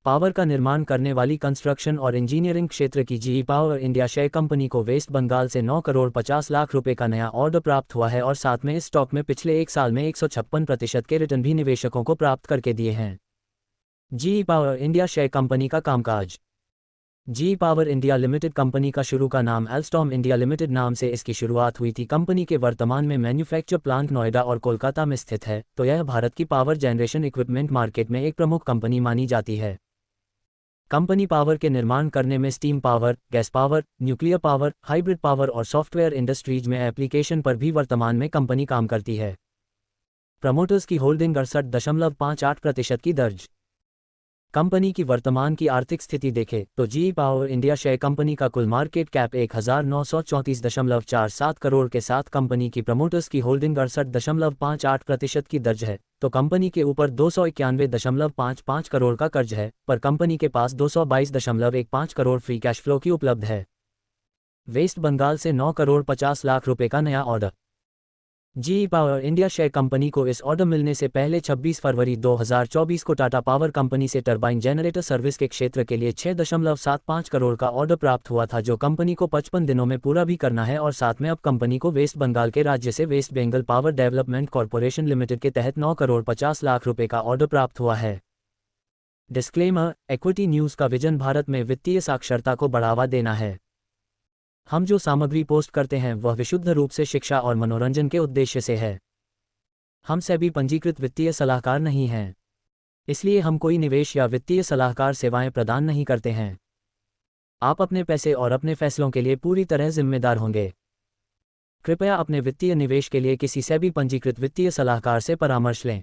Power का निर्माण करने वाली कंस्ट्रक्शन और इंजीनियरिंग क्षेत्र की GE power India share company को वेस्ट बंगाल से 9 करोड़ 50 लाख रुपए का नया ऑर्डर प्राप्त हुआ है और साथ में इस स्टॉक में पिछले एक साल में 156% के रिटर्न भी निवेशकों को प्राप्त करके दिए हैं। GE power India share company का कामकाज। GE power India limited company का शुरू का नाम एल्स्टॉम इंडिया लिमिटेड नाम से इसकी शुरुआत हुई थी। कंपनी के वर्तमान में मैन्युफैक्चर प्लांट नोएडा और कोलकाता में स्थित है, तो यह भारत की पावर जनरेशन इक्विपमेंट मार्केट में एक प्रमुख कंपनी मानी जाती है। कंपनी पावर के निर्माण करने में steam power, gas power, nuclear power, hybrid power और सॉफ्टवेयर इंडस्ट्रीज में एप्लीकेशन पर भी वर्तमान में कंपनी काम करती है। प्रमोटर्स की होल्डिंग 68.58% की दर्ज। कंपनी की वर्तमान की आर्थिक स्थिति देखें तो GE power India share company का कुल मार्केट कैप 1934.47 करोड़ के साथ कंपनी की प्रमोटर्स की होल्डिंग 68.58% की दर्ज है, तो कंपनी के ऊपर 291.55 करोड़ का कर्ज है, पर कंपनी के पास 222.15 करोड़ फ्री कैश फ्लो की उपलब्ध है। वेस्ट बंगाल से 9 करोड़ 50 लाख रुपए का नया order. GE power India share company को इस ऑर्डर मिलने से पहले 26 फरवरी 2024 को टाटा पावर कंपनी से टरबाइन जनरेटर सर्विस के क्षेत्र के लिए 6.75 करोड़ का ऑर्डर प्राप्त हुआ था, जो कंपनी को 55 दिनों में पूरा भी करना है और साथ में अब कंपनी को वेस्ट बंगाल के राज्य से West Bengal power development corporation limited के तहत 9 करोड़ 50 लाख रुपए का ऑर्डर प्राप्त हुआ है। डिस्क्लेमर, इक्विटी न्यूज़ का विजन भारत में वित्तीय साक्षरता को बढ़ावा देना है। हम जो सामग्री पोस्ट करते हैं वह विशुद्ध रूप से शिक्षा और मनोरंजन के उद्देश्य से है। हम सेबी पंजीकृत वित्तीय सलाहकार नहीं हैं, इसलिए हम कोई निवेश या वित्तीय सलाहकार सेवाएं प्रदान नहीं करते हैं। आप अपने पैसे और अपने फैसलों के लिए पूरी तरह जिम्मेदार होंगे। कृपया अपने वित्तीय निवेश के लिए किसी सेबी पंजीकृत वित्तीय सलाहकार से परामर्श लें।